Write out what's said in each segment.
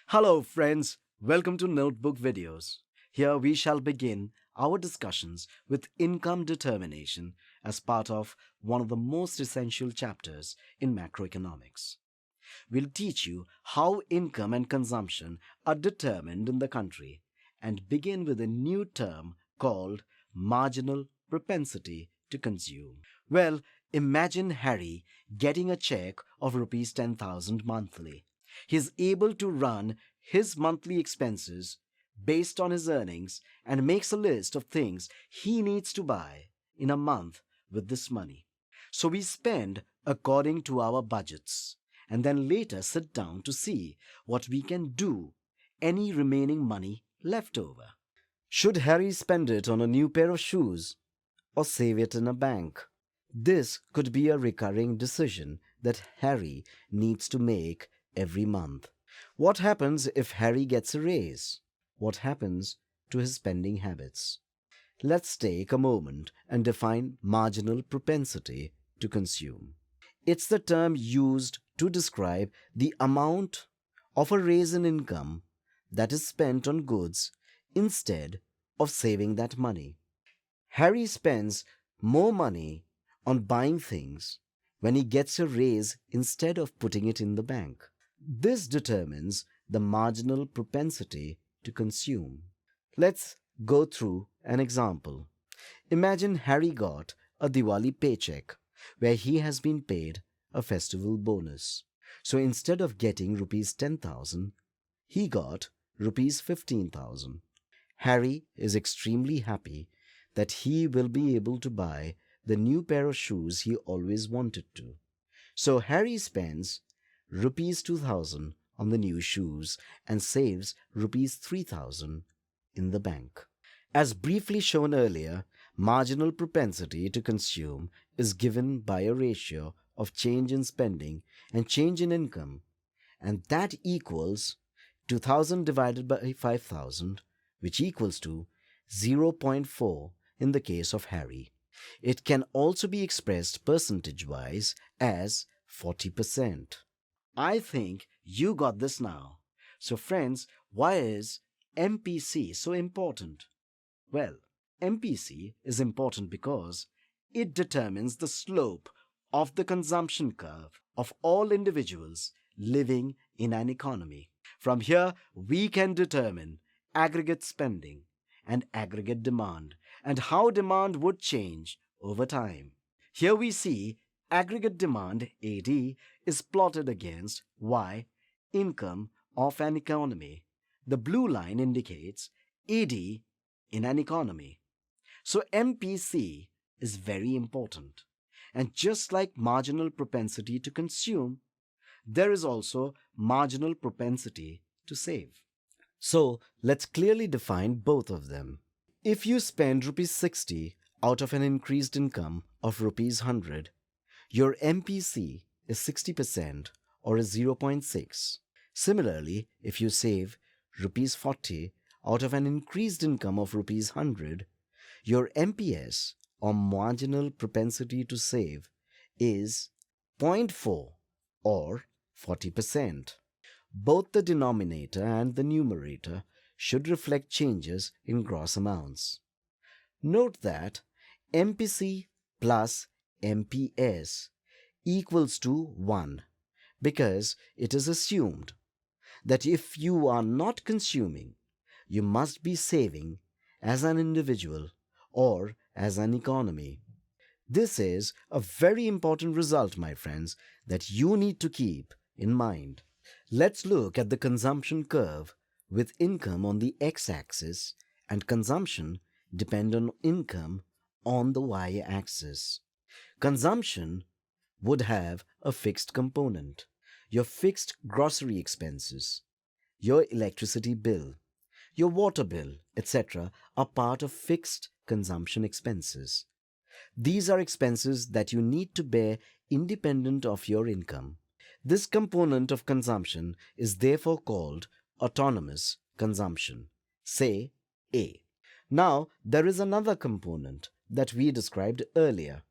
Hello, friends. Welcome to Notebook Videos. Here we shall begin our discussions with income determination as part of one of the most essential chapters in macroeconomics. We'll teach you how income and consumption are determined in the country and begin with a new term called marginal propensity to consume. Well, imagine Harry getting a check of rupees 10,000 monthly. He's able to run his monthly expenses based on his earnings and makes a list of things he needs to buy in a month with this money. So we spend according to our budgets and then later sit down to see what we can do any remaining money left over. Should Harry spend it on a new pair of shoes or save it in a bank? This could be a recurring decision that Harry needs to make every month. What happens if Harry gets a raise? What happens to his spending habits? Let's take a moment and define marginal propensity to consume. It's the term used to describe the amount of a raise in income that is spent on goods instead of saving that money. Harry spends more money on buying things when he gets a raise instead of putting it in the bank. This determines the marginal propensity to consume. Let's go through an example. Imagine Harry got a Diwali paycheck where he has been paid a festival bonus. So instead of getting rupees 10,000, he got rupees 15,000. Harry is extremely happy that he will be able to buy the new pair of shoes he always wanted to. So Harry spends rupees 2,000 on the new shoes and saves rupees 3,000 in the bank. As briefly shown earlier, marginal propensity to consume is given by a ratio of change in spending and change in income, and that equals 2,000 divided by 5,000, which equals to 0.4 in the case of Harry. It can also be expressed percentage-wise as 40%. I think you got this now. So friends, why is MPC so important? Well, MPC is important because it determines the slope of the consumption curve of all individuals living in an economy. From here, we can determine aggregate spending and aggregate demand and how demand would change over time. Here we see aggregate demand AD is plotted against Y, income of an economy. The blue line indicates AD in an economy. So MPC is very important. And just like marginal propensity to consume, there is also marginal propensity to save. So let's clearly define both of them. If you spend rupees 60 out of an increased income of rupees 100, your MPC is 60% or is 0.6. Similarly, if you save rupees 40 out of an increased income of rupees 100, your MPS or marginal propensity to save is 0.4 or 40%. Both the denominator and the numerator should reflect changes in gross amounts. Note that MPC plus MPS equals to 1 because it is assumed that if you are not consuming, you must be saving as an individual or as an economy. This is a very important result, my friends, that you need to keep in mind. Let's look at the consumption curve with income on the x-axis and consumption dependent on income on the y-axis. Consumption would have a fixed component, your fixed grocery expenses, your electricity bill, your water bill, etc. are part of fixed consumption expenses. These are expenses that you need to bear independent of your income. This component of consumption is therefore called autonomous consumption, say A. Now, there is another component that we described earlier.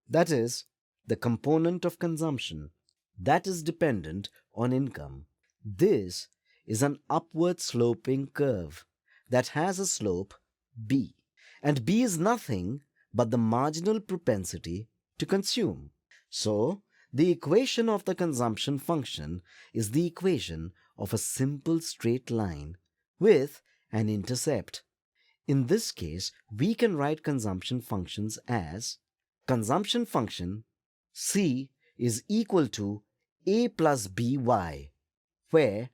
That is, the component of consumption that is dependent on income. This is an upward sloping curve that has a slope b. And b is nothing but the marginal propensity to consume. So, the equation of the consumption function is the equation of a simple straight line with an intercept. In this case, we can write consumption functions as consumption function C is equal to A plus BY, where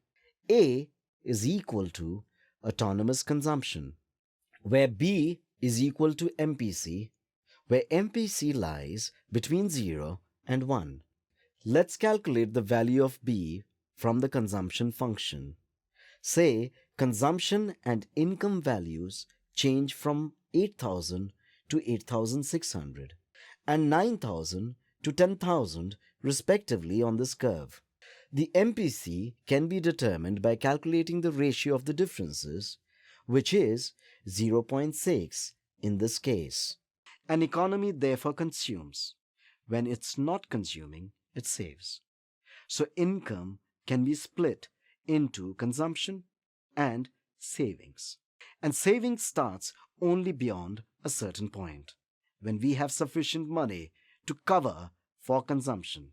A is equal to autonomous consumption, where B is equal to MPC, where MPC lies between 0 and 1. Let's calculate the value of B from the consumption function. Say consumption and income values change from 8,000 to 8,600 and 9,000 to 10,000 respectively on this curve. The MPC can be determined by calculating the ratio of the differences, which is 0.6 in this case. An economy therefore consumes. When it's not consuming, it saves. So income can be split into consumption and savings. And savings starts only beyond a certain point, when we have sufficient money to cover for consumption.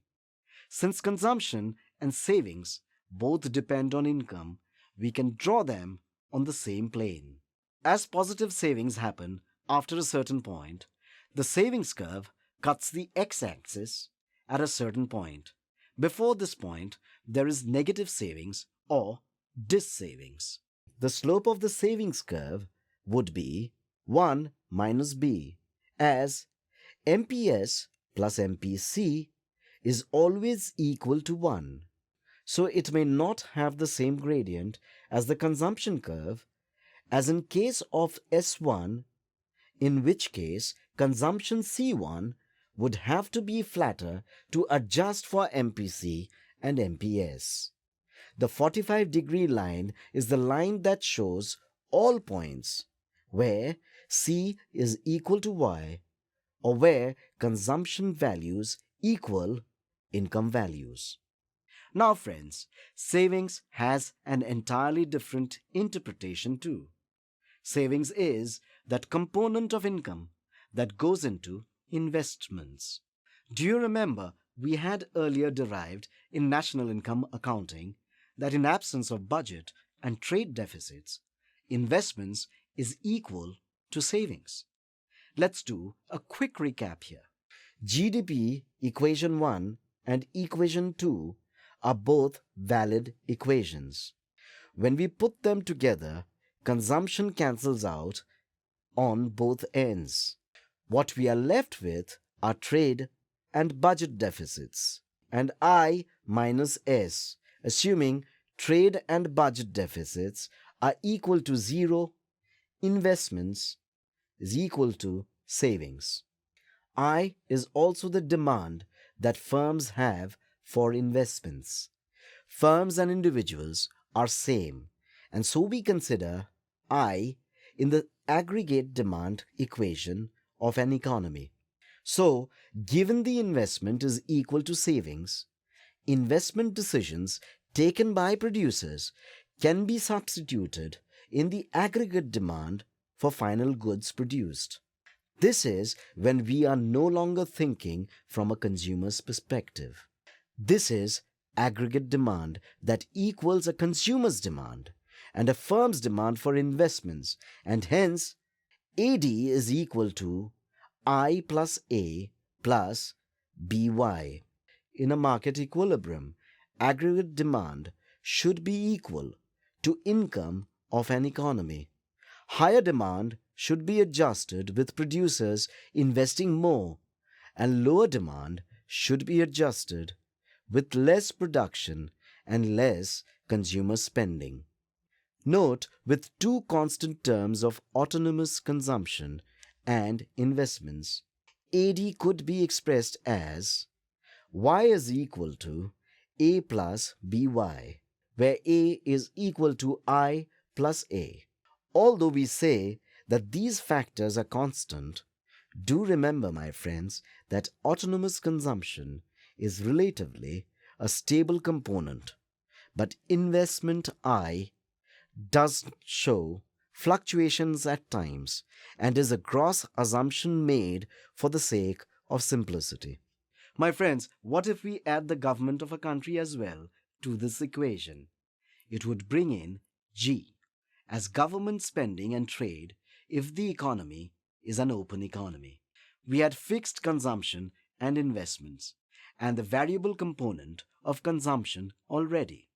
Since consumption and savings both depend on income, we can draw them on the same plane. As positive savings happen after a certain point, the savings curve cuts the x-axis at a certain point. Before this point, there is negative savings or dis-savings. The slope of the savings curve would be 1 minus b, as MPS plus MPC is always equal to 1. So it may not have the same gradient as the consumption curve as in case of S1, in which case consumption C1 would have to be flatter to adjust for MPC and MPS. The 45-degree line is the line that shows all points where C is equal to Y or where consumption values equal income values. Now friends, savings has an entirely different interpretation too. Savings is that component of income that goes into investments. Do you remember we had earlier derived in national income accounting that in absence of budget and trade deficits, investments is equal to savings? Let's do a quick recap here. GDP equation 1 and equation 2 are both valid equations. When we put them together, consumption cancels out on both ends. What we are left with are trade and budget deficits, and I minus S, assuming trade and budget deficits are equal to 0, investments is equal to savings. I is also the demand that firms have for investments. Firms and individuals are same, and so we consider I in the aggregate demand equation of an economy. So, given the investment is equal to savings, investment decisions taken by producers can be substituted in the aggregate demand for final goods produced. This is when we are no longer thinking from a consumer's perspective. This is aggregate demand that equals a consumer's demand and a firm's demand for investments, and hence AD is equal to I plus A plus BY. In a market equilibrium, aggregate demand should be equal to income of an economy. Higher demand should be adjusted with producers investing more, and lower demand should be adjusted with less production and less consumer spending. Note, with two constant terms of autonomous consumption and investments, AD could be expressed as Y is equal to A plus BY, where A is equal to I plus A. Although we say that these factors are constant, do remember, my friends, that autonomous consumption is relatively a stable component, But investment I does show fluctuations at times and is a gross assumption made for the sake of simplicity. My friends, what if we add the government of a country as well to this equation? It would bring in G as government spending and trade if the economy is an open economy. We had fixed consumption and investments and the variable component of consumption already.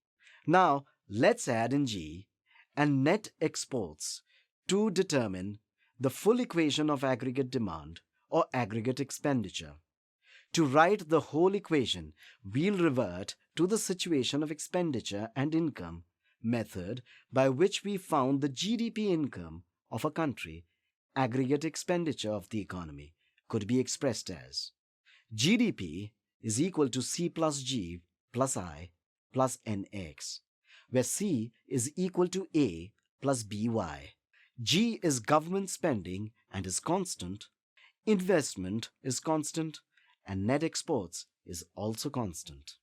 Now let's add in G and net exports to determine the full equation of aggregate demand or aggregate expenditure. To write the whole equation, we'll revert to the situation of expenditure and income method by which we found the GDP income of a country. Aggregate expenditure of the economy could be expressed as GDP is equal to C plus G plus I plus NX, where C is equal to A plus BY. G is government spending and is constant, investment is constant, and net exports is also constant.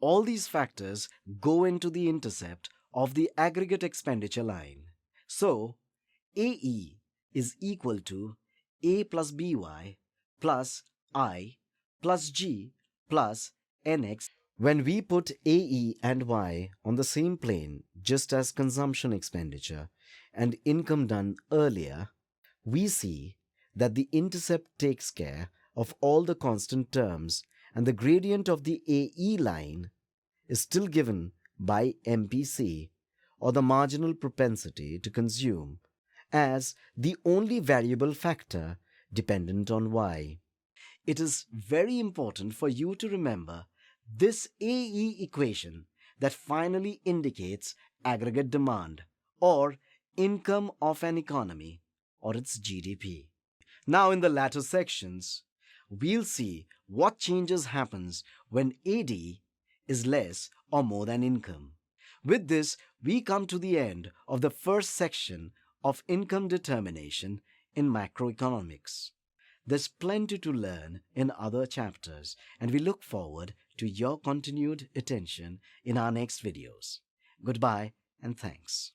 All these factors go into the intercept of the aggregate expenditure line. So, AE is equal to A plus BY plus I plus G plus NX. When we put AE and Y on the same plane, just as consumption expenditure and income done earlier, we see that the intercept takes care of all the constant terms and the gradient of the AE line is still given by MPC, or the marginal propensity to consume, as the only variable factor dependent on Y. It is very important for you to remember this AE equation that finally indicates aggregate demand or income of an economy or its GDP. Now in the latter sections, we'll see what changes happens when AD is less or more than income. With this, we come to the end of the first section of income determination in macroeconomics. There's plenty to learn in other chapters, and we look forward to your continued attention in our next videos. Goodbye and thanks.